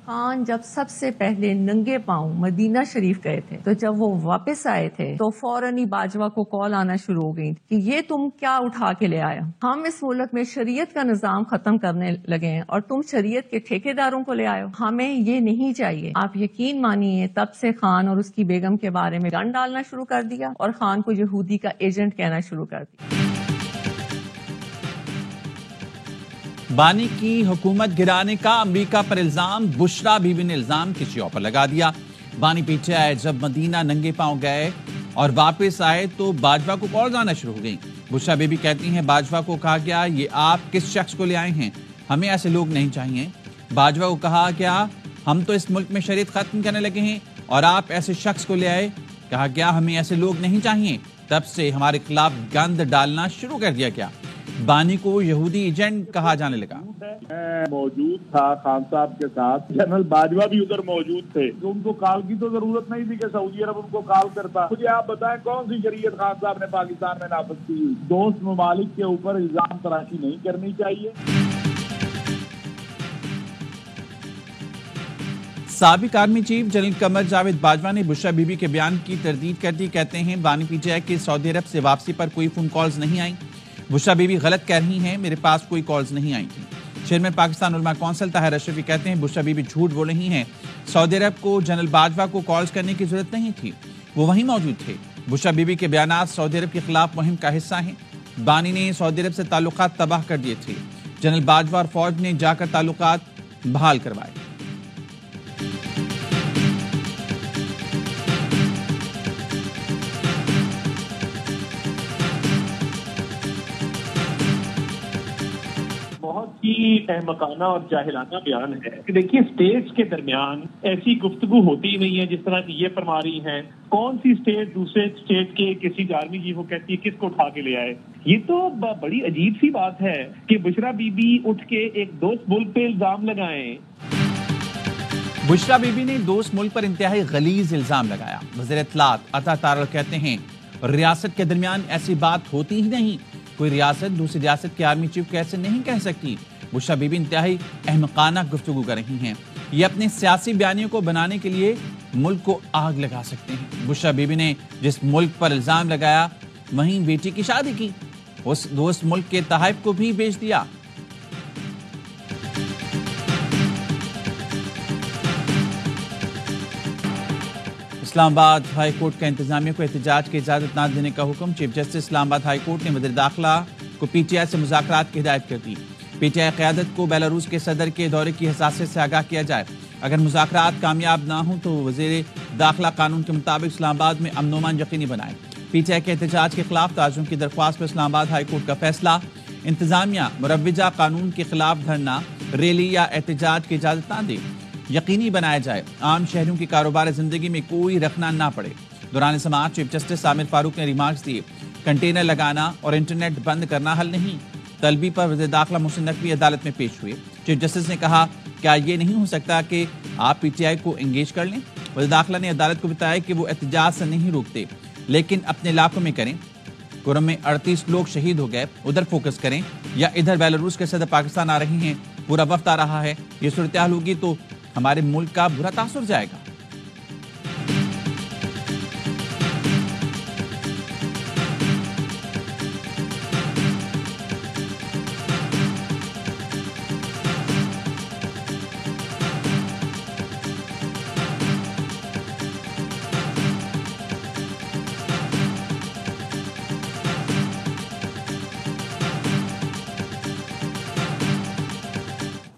خان جب سب سے پہلے ننگے پاؤں مدینہ شریف گئے تھے تو جب وہ واپس آئے تھے تو فوراً ہی باجوہ کو کال آنا شروع ہو گئی کہ یہ تم کیا اٹھا کے لے آیا، ہم اس ملک میں شریعت کا نظام ختم کرنے لگے ہیں اور تم شریعت کے ٹھیکیداروں کو لے آئے ہو، ہمیں یہ نہیں چاہیے۔ آپ یقین مانیے تب سے خان اور اس کی بیگم کے بارے میں گن ڈالنا شروع کر دیا اور خان کو یہودی کا ایجنٹ کہنا شروع کر دیا۔ بانی کی حکومت گرانے کا امریکہ پر الزام، بشرا بیوی نے الزام کسی اور پر لگا دیا۔ بانی پیچھے آئے، جب مدینہ ننگے پاؤں گئے اور واپس آئے تو باجوہ کو کالز آنا شروع ہو گئیں۔ بشرا بیوی کہتی ہیں باجوہ کو کہا گیا یہ آپ کس شخص کو لے آئے ہیں، ہمیں ایسے لوگ نہیں چاہیے۔ باجوہ کو کہا گیا ہم تو اس ملک میں شریعت ختم کرنے لگے ہیں اور آپ ایسے شخص کو لے آئے، کہا گیا ہمیں ایسے لوگ نہیں چاہیے۔ تب سے ہمارے خلاف گند ڈالنا شروع کر دیا گیا۔ بانی کو یہودی ایجنٹ کہا جانے لگا۔ میں موجود تھا خان صاحب کے ساتھ، جنرل باجوہ بھی ادھر موجود تھے، تو ان کو کال کی تو ضرورت نہیں تھی کہ سعودی عرب ان کو کال کرتا۔ مجھے آپ بتائیں کون سی شریعت خان صاحب نے پاکستان میں نافذ کی ہوئی؟ دوست ممالک کے اوپر الزام تراشی نہیں کرنی چاہیے۔ سابق army chief general Qamar Javed Bajwa نے بشرا بیوی کے بیان کی تردید کر دی۔ کہتے ہیں بانی پیچھے ہے کہ سعودی عرب سے واپسی پر کوئی فون کالز نہیں آئیں۔ بشرا بیوی غلط کہہ رہی ہیں، میرے پاس کوئی کالز نہیں آئی تھیں۔ چیئرمین پاکستان علماء کونسل طاہر اشرفی کہتے ہیں بشرا بیوی جھوٹ بول رہی ہیں، سعودی عرب کو جنرل باجوہ کو کالز کرنے کی ضرورت نہیں تھی، وہ وہیں موجود تھے۔ بشرا بیوی کے بیانات سعودی عرب کے خلاف مہم کا حصہ ہیں۔ بانی نے سعودی عرب سے تعلقات تباہ کر دیے تھے، جنرل باجوہ اور فوج نے جا کر تعلقات بحال کروائے۔ احمقانہ اور جاہلانہ بیان ہے کہ دیکھیے اسٹیٹس کے درمیان ایسی گفتگو ہوتی ہی نہیں ہے جس طرح کی یہ فرما رہی ہیں۔ کون سی اسٹیٹ دوسرے اسٹیٹ کے کسی آرمی چیف کو کہتی ہے کس کو اٹھا کے لے آئے؟ یہ تو بڑی عجیب سی بات ہے کہ بشرا بی بی اٹھ کے ایک دوست ملک پہ الزام لگائیں۔ بشرا بی بی نے دوست ملک پر انتہائی غلیظ الزام لگایا۔ وزیر اطلاعات عطا تارڑ کہتے ہیں ریاست کے درمیان ایسی بات ہوتی ہی نہیں، کوئی ریاست دوسری ریاست کے آرمی چیف کو ایسے نہیں کہہ سکتی۔ بشرا بی بی انتہائی احمقانہ گفتگو کر رہی ہیں، یہ اپنے سیاسی بیانیوں کو بنانے کے لیے ملک کو آگ لگا سکتے ہیں۔ بشرا بی بی نے جس ملک پر الزام لگایا وہیں بیٹی کی شادی کی، اس دوست ملک کے تحائف کو بھی بیچ دیا۔ اسلام آباد ہائی کورٹ کا انتظامیہ کو احتجاج کی اجازت نہ دینے کا حکم۔ چیف جسٹس اسلام آباد ہائی کورٹ نے وزیر داخلہ کو پی ٹی آئی سے مذاکرات کی ہدایت کر دی۔ پی ٹی آئی قیادت کو بیلاروس کے صدر کے دورے کی حساسیت سے آگاہ کیا جائے، اگر مذاکرات کامیاب نہ ہوں تو وزیر داخلہ قانون کے مطابق اسلام آباد میں امن و امان یقینی بنائے۔ پی ٹی آئی کے احتجاج کے خلاف تعزیوں کی درخواست پر اسلام آباد ہائی کورٹ کا فیصلہ، انتظامیہ مروجہ قانون کے خلاف دھرنا، ریلی یا احتجاج کی اجازت نہ دے، یقینی بنایا جائے عام شہریوں کی کاروبار زندگی میں کوئی رکھنا نہ پڑے۔ دوران سماعت چیف جسٹس عامر فاروق نے ریمارکس دیے، کنٹینر لگانا اور انٹرنیٹ بند کرنا حل نہیں۔ طلبی پر وزیر داخلہ محسن نقوی عدالت میں پیش ہوئے۔ چیف جسٹس نے کہا کیا یہ نہیں ہو سکتا کہ آپ پی ٹی آئی کو انگیج کر لیں؟ وزیر داخلہ نے عدالت کو بتایا کہ وہ احتجاج سے نہیں روکتے لیکن اپنے علاقوں میں کریں۔ گرم میں 38 لوگ شہید ہو گئے، ادھر فوکس کریں، یا ادھر بیلاروس کے صدر پاکستان آ رہے ہیں، پورا وفد آ رہا ہے، یہ صورتحال ہوگی تو ہمارے ملک کا برا تاثر جائے گا۔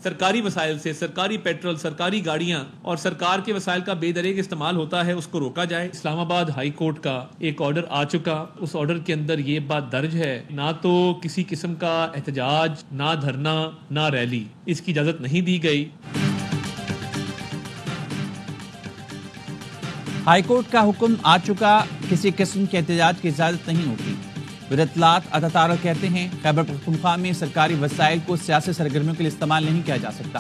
سرکاری وسائل سے سرکاری پیٹرول، سرکاری گاڑیاں اور سرکار کے وسائل کا بے دریغ استعمال ہوتا ہے، اس کو روکا جائے۔ اسلام آباد ہائی کورٹ کا ایک آرڈر آ چکا، اس آرڈر کے اندر یہ بات درج ہے، نہ تو کسی قسم کا احتجاج، نہ دھرنا، نہ ریلی، اس کی اجازت نہیں دی گئی۔ ہائی کورٹ کا حکم آ چکا، کسی قسم کے احتجاج کی اجازت نہیں ہوگی۔ وزیر اطلاعات عطا تارڑ کہتے ہیں خیبر پختونخوا میں سرکاری وسائل کو سیاسی سرگرمیوں کے لیے استعمال نہیں کیا جا سکتا،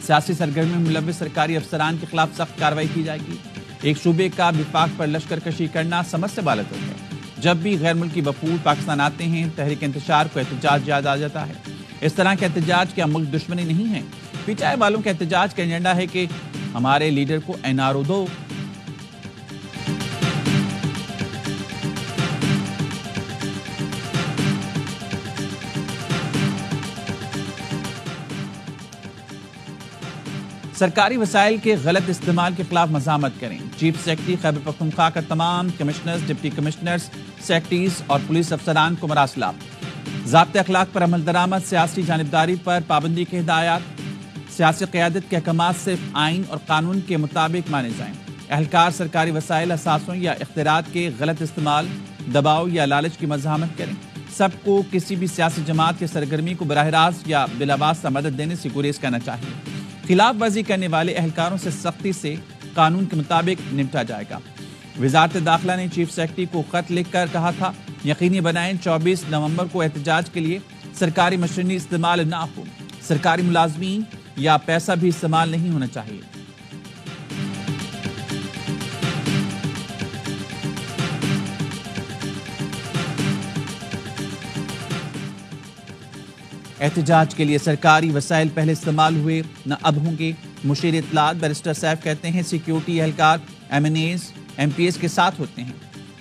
سیاسی سرگرمیوں میں ملوث سرکاری افسران کے خلاف سخت کارروائی کی جائے گی۔ ایک صوبے کا وفاق پر لشکر کشی کرنا سمجھ سے بالاتر ہے۔ جب بھی غیر ملکی وفود پاکستان آتے ہیں، تحریک انتشار کو احتجاج یاد آ جاتا ہے۔ اس طرح کے احتجاج کیا ملک دشمنی نہیں ہے؟ پی ٹی آئی والوں کے احتجاج کا ایجنڈا ہے کہ ہمارے لیڈر کو NRO دو۔ سرکاری وسائل کے غلط استعمال کے خلاف مزاحمت کریں۔ چیف سیکرٹری خیبر پختونخوا کا تمام کمشنرز، ڈپٹی کمشنرز، سیکرٹریز اور پولیس افسران کو مراسلہ۔ ضابطۂ اخلاق پر عمل درآمد، سیاسی جانبداری پر پابندی کی ہدایات۔ سیاسی قیادت کے احکامات صرف آئین اور قانون کے مطابق مانے جائیں۔ اہلکار سرکاری وسائل، اثاثوں یا اختیارات کے غلط استعمال، دباؤ یا لالچ کی مزاحمت کریں۔ سب کو کسی بھی سیاسی جماعت یا سرگرمی کو براہ راست یا بلا واسطہ مدد دینے سے گریز کرنا چاہیے۔ خلاف ورزی کرنے والے اہلکاروں سے سختی سے قانون کے مطابق نمٹا جائے گا۔ وزارت داخلہ نے چیف سیکرٹری کو خط لکھ کر کہا تھا، یقینی بنائیں 24 نومبر کو احتجاج کے لیے سرکاری مشینری استعمال نہ ہو، سرکاری ملازمین یا پیسہ بھی استعمال نہیں ہونا چاہیے۔ احتجاج کے لیے سرکاری وسائل پہلے استعمال ہوئے، نہ اب ہوں گے۔ مشیر اطلاعات بیرسٹر سیف کہتے ہیں، سیکیورٹی اہلکار MNAs MPs کے ساتھ ہوتے ہیں۔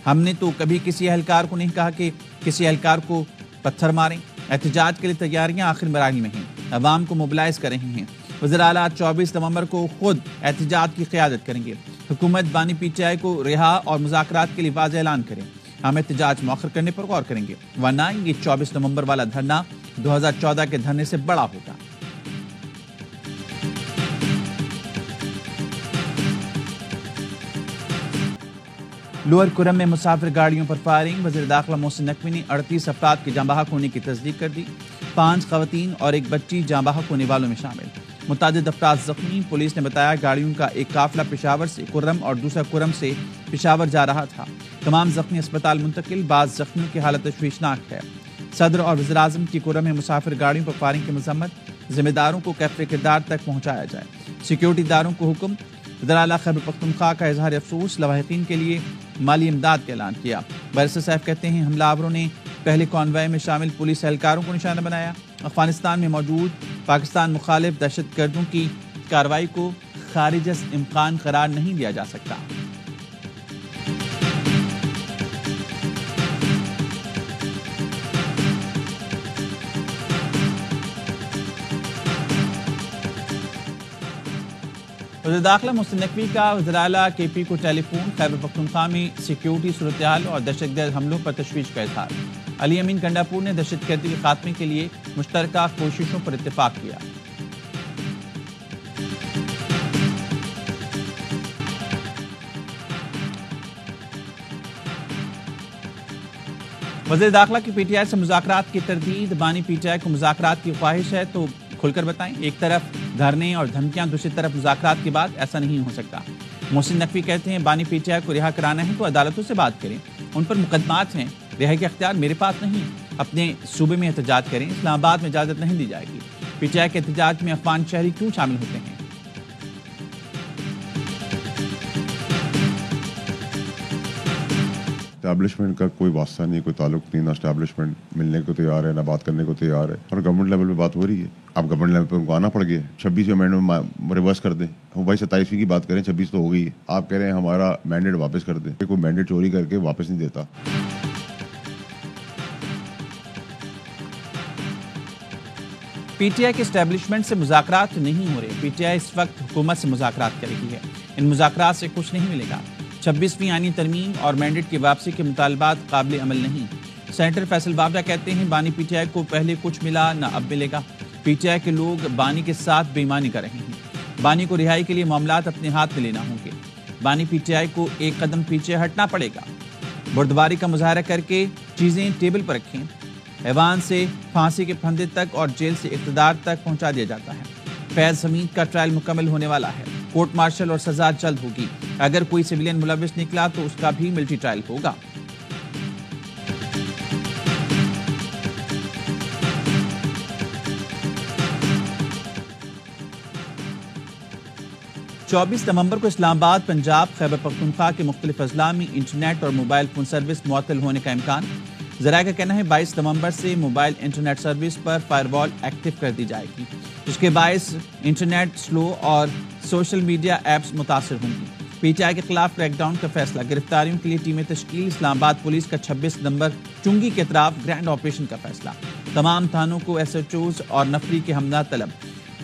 ہم نے تو کبھی کسی اہلکار کو نہیں کہا کہ کسی اہلکار کو پتھر ماریں۔ احتجاج کے لیے تیاریاں آخر مراحل میں ہیں، عوام کو موبلائز کر رہے ہیں۔ وزراء 24 نومبر کو خود احتجاج کی قیادت کریں گے۔ حکومت بانی PTI کو رہا اور مذاکرات کے لیے واضح اعلان کریں۔ ہم احتجاج مؤخر کرنے پر غور کریں گے، ورنہ یہ 24 نومبر والا دھرنا 2014 کے دھرنے سے بڑا ہوگا۔ لوئر کرم میں مسافر گاڑیوں پر فائرنگ، وزیر داخلہ محسن نقوی نے 38 افراد کے جاں بحق ہونے کی تصدیق کر دی۔ 5 خواتین اور ایک بچی جاں بحق ہونے والوں میں شامل، متعدد افراد زخمی۔ پولیس نے بتایا گاڑیوں کا ایک قافلہ پشاور سے کرم اور دوسرا کرم سے پشاور جا رہا تھا۔ تمام زخمی اسپتال منتقل، بعض زخمیوں کی حالت تشویشناک ہے۔ صدر اور وزیر اعظم کی کرم میں مسافر گاڑیوں پر فائرنگ کی مذمت، ذمہ داروں کو کیفر کردار تک پہنچایا جائے۔ سیکیورٹی اداروں کو حکم، وزراء خیبر پختونخوا کا اظہار افسوس، لواحقین کے لیے مالی امداد کا اعلان کیا۔ بیرسٹر صاحب کہتے ہیں، حملہ آوروں نے پہلے کانوائے میں شامل پولیس اہلکاروں کو نشانہ بنایا۔ افغانستان میں موجود پاکستان مخالف دہشت گردوں کی کارروائی کو خارج از امکان قرار نہیں دیا جا سکتا۔ وزیر داخلہ محسن نقوی کا وزراء اعلیٰ KP کو ٹیلی فون، خیبر پختونخوا میں سیکیورٹی صورتحال اور دہشت گرد حملوں پر تشویش کا اظہار۔ علی امین گنڈاپور نے دہشت گردی کے خاتمے کے لیے مشترکہ کوششوں پر اتفاق کیا۔ وزیر داخلہ کی PTI سے مذاکرات کی تردید، بانی PTI کو مذاکرات کی خواہش ہے تو کھل کر بتائیں۔ ایک طرف دھرنے اور دھمکیاں، دوسری طرف مذاکرات کے بعد ایسا نہیں ہو سکتا۔ محسن نقوی کہتے ہیں، بانی PTI کو رہا کرانا ہے تو عدالتوں سے بات کریں، ان پر مقدمات ہیں، رہائی کا اختیار میرے پاس نہیں۔ اپنے صوبے میں احتجاج کریں، اسلام آباد میں اجازت نہیں دی جائے گی۔ PTI کے احتجاج میں افغان شہری کیوں شامل ہوتے ہیں؟ اسٹیبلشمنٹ کا کوئی واسطہ نہیں، کوئی تعلق نہیں، نہ اسٹیبلشمنٹ ملنے کو تیار ہے، نہ بات کرنے کو تیار ہے، اور گورنمنٹ لیول پہ بات ہو رہی ہے۔ اب گورنمنٹ لیول پہ ان کو آنا پڑ گیا ہے۔ 26 امینڈمنٹ ریورس کر دیں، ہم بھائی 27ویں کی بات کریں، 26 تو ہو گئی ہے۔ آپ کہہ رہے ہیں ہمارا مینڈیٹ واپس کر دیں، کوئی مینڈیٹ چوری کر کے واپس نہیں دیتا۔ PTI کے اسٹیبلشمنٹ سے مذاکرات نہیں ہو رہے۔ PTI اس وقت حکومت سے مذاکرات کر رہی ہے، ان مذاکرات سے کچھ نہیں ملے گا۔ 26ویں آئینی ترمیم اور مینڈیٹ کی واپسی کے مطالبات قابل عمل نہیں۔ سینیٹر فیصل بابرہ کہتے ہیں، بانی PTI کو پہلے کچھ ملا، نہ اب ملے گا۔ PTI کے لوگ بانی کے ساتھ بے ایمانی کر رہے ہیں۔ بانی کو رہائی کے لیے معاملات اپنے ہاتھ میں لینا ہوں گے۔ بانی PTI کو ایک قدم پیچھے ہٹنا پڑے گا۔ بردباری کا مظاہرہ کر کے چیزیں ٹیبل پر رکھیں۔ ایوان سے پھانسی کے پھندے تک اور جیل سے اقتدار تک پہنچا دیا جاتا ہے۔ فیض حمید کا ٹرائل مکمل ہونے والا ہے، کورٹ مارشل اور سزا جلد ہوگی۔ اگر کوئی سویلین ملوث نکلا تو اس کا بھی ملٹری ٹرائل ہوگا۔ چوبیس نومبر کو اسلام آباد، پنجاب، خیبر پختونخوا کے مختلف اضلاع میں انٹرنیٹ اور موبائل فون سروس معطل ہونے کا امکان۔ ذرائع کا کہنا ہے 22 نومبر سے موبائل انٹرنیٹ سروس پر فائر وال ایکٹیو کر دی جائے گی، جس کے باعث انٹرنیٹ سلو اور سوشل میڈیا ایپس متاثر ہوں گی۔ پی ٹی آئی کے خلاف کریک ڈاؤن کا فیصلہ، گرفتاریوں کے لیے ٹیمیں تشکیل، اسلام آباد پولیس کا 26 نمبر چنگی کے اطراف گرینڈ آپریشن کا فیصلہ، تمام تھانوں کو ایس ایچ اوز اور نفری کے حملہ طلب،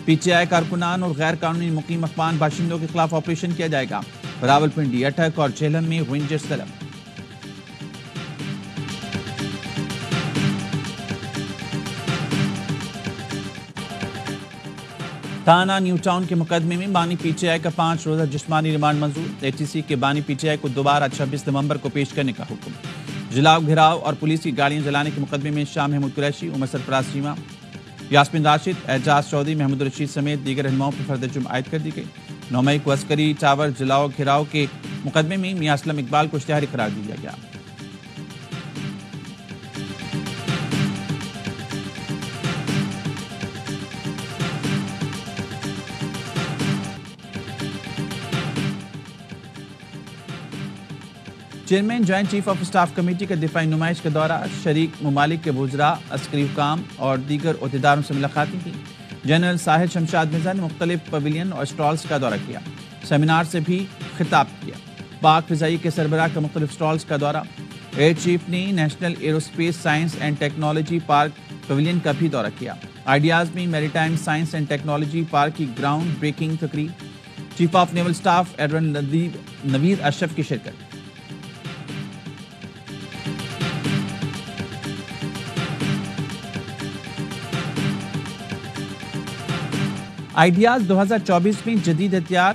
پی ٹی آئی کارکنان اور غیر قانونی مقیم افغان باشندوں کے خلاف آپریشن کیا جائے گا، راولپنڈی، اٹک اور جہلم میں رینجرز طلب۔ تھانہ نیو ٹاؤن کے مقدمے میں بانی پی ٹی آئی کا 5 روزہ جسمانی remand Manzoor, A T C کے بانی پی ٹی آئی کو دوبارہ 26 نومبر کو پیش کرنے کا حکم۔ جلاؤ گھراؤ اور پولیس کی گاڑیاں جلانے کے مقدمے میں شاہ محمود قریشی، عمر سرفراز چیمہ، یاسمین راشد، اعجاز چودھری، محمود رشید سمیت دیگر رہنماؤں پر فرد جرم عائد کر دی گئی۔ 9 مئی کو عسکری ٹاور جلاؤ گھراؤ کے مقدمے میں میاں اسلم اقبال کو اشتہاری قرار دیا گیا۔ Chairman joint chief of staff committee کا دفاعی نمائش کا دورہ، شریک ممالک کے وزراء، عسکری حکام اور دیگر عہدیداروں سے ملاقاتیں کی۔ جنرل ساحل شمشاد مرزا نے مختلف پویلین اور اسٹالز کا دورہ کیا، سیمینار سے بھی خطاب کیا۔ پاک فضائی کے سربراہ کا مختلف اسٹالز کا دورہ، ایئر چیف نے national aerospace science and technology park pavilion کا بھی دورہ کیا۔ آئیڈیاز میں maritime science and technology park کی گراؤنڈ بریکنگ تقریب، chief of naval staff admiral Naveed Ashraf کی شرکت۔ آئیڈیاز 2024 میں جدید ہتھیار،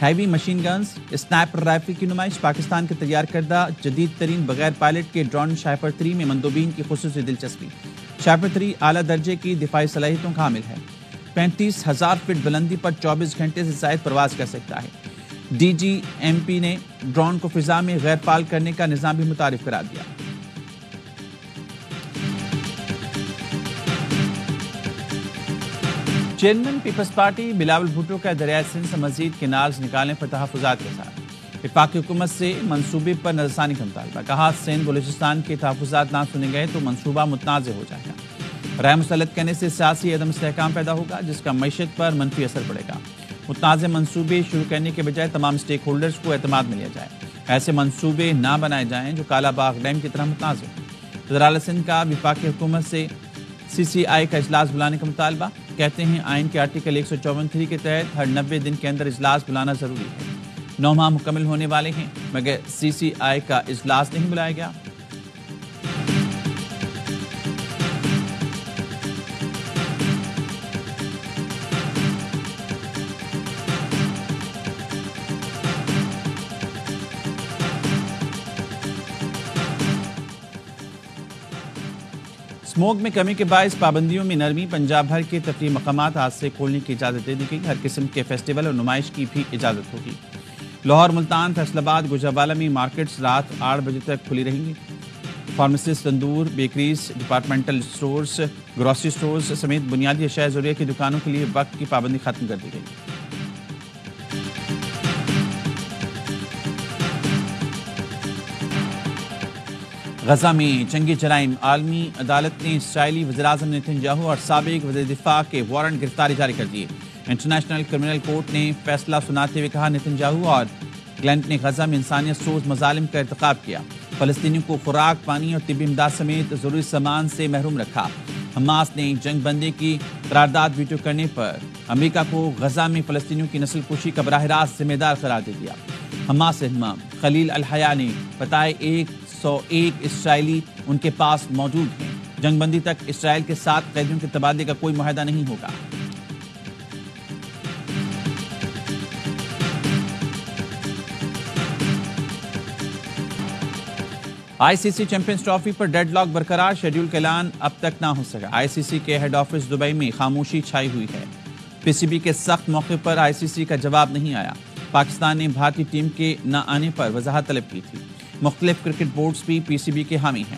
heavy machine guns, sniper rifle کی نمائش، پاکستان کے تیار کردہ جدید ترین بغیر پائلٹ کے ڈرون شائپر 3 میں مندوبین کی خصوصی دلچسپی۔ شائپر 3 اعلیٰ درجے کی دفاعی صلاحیتوں کا حامل ہے، 35,000 فٹ بلندی پر 24 گھنٹے سے زائد پرواز کر سکتا ہے۔ ڈی جی ایم پی نے ڈرون کو فضا میں غیر فعال کرنے کا نظام بھی متعارف کرا دیا۔ Chairman Peoples Party Bilawal Bhutto کا دریائے سندھ سے مزید کینالز نکالنے پر تحفظات کے ساتھ وفاقی حکومت سے منصوبے پر نظرثانی کا مطالبہ، کہا سندھ بلوچستان کے تحفظات نہ سنے گئے تو منصوبہ متنازع ہو جائے گا۔ رائے مسلط کرنے سے سیاسی عدم استحکام پیدا ہوگا، جس کا معیشت پر منفی اثر پڑے گا۔ متنازع منصوبے شروع کرنے کے بجائے تمام اسٹیک ہولڈرز کو اعتماد میں لیا جائے، ایسے منصوبے نہ بنائے جائیں جو کالا باغ ڈیم کی طرح متنازع ہوں۔ وزراء سندھ کا وفاقی حکومت سے سی سی آئی کا اجلاس بلانے کا مطالبہ، کہتے ہیں آئین کے آرٹیکل 154 کے تحت ہر 90 دن کے اندر اجلاس بلانا ضروری ہے۔ 9 ماہ مکمل ہونے والے ہیں مگر سی سی آئی کا اجلاس نہیں بلایا گیا۔ اسموگ میں کمی کے باعث پابندیوں میں نرمی، پنجاب بھر کے تفریح مقامات آج سے کھولنے کی اجازت دے دی گئی، ہر قسم کے فیسٹیول اور نمائش کی بھی اجازت ہوگی۔ لاہور، ملتان، فیصل آباد، گوجرانوالہ میں مارکیٹس رات 8 بجے تک کھلی رہیں گی۔ فارمیسز، تندور، bakeries, departmental stores, grocery stores سمیت بنیادی اشیاء ضروریات کی دکانوں کے لیے وقت کی پابندی ختم کر دی گئی۔ غزہ میں جنگی جرائم، عالمی عدالت نے اسرائیلی وزیراعظم نیتن یاہو اور سابق وزیر دفاع کے وارنٹ گرفتاری جاری کر دیے۔ انٹرنیشنل کرمنل کورٹ نے فیصلہ سناتے ہوئے کہا نیتن یاہو اور گلینٹ نے غزہ میں انسانیت سوز مظالم کا ارتکاب کیا، فلسطینیوں کو خوراک، پانی اور طبی امداد سمیت ضروری سامان سے محروم رکھا۔ حماس نے جنگ بندی کی قرارداد ویٹو کرنے پر امریکہ کو غزہ میں فلسطینیوں کی نسل کشی کا براہ راست ذمہ دار قرار دے دیا۔ حماس رہنما خلیل الحیا نے بتایا 101 اسرائیلی ان کے پاس موجود ہیں۔ جنگ بندی تک اسرائیل کے 7 قیدیوں کے تبادلے کا کوئی معاہدہ نہیں ہوگا۔ آئی سی سی چیمپئنز ٹرافی پر ڈیڈ لاک برقرار، شیڈول کا اعلان اب تک نہ ہو سکا۔ آئی سی سی کے ہیڈ آفس دبئی میں خاموشی چھائی ہوئی ہے۔ پی سی بی کے سخت موقع پر آئی سی سی کا جواب نہیں آیا۔ پاکستان نے بھارتی ٹیم کے نہ آنے پر وضاحت طلب کی تھی۔ مختلف کرکٹ بورڈز بھی پی سی بی کے حامی ہیں۔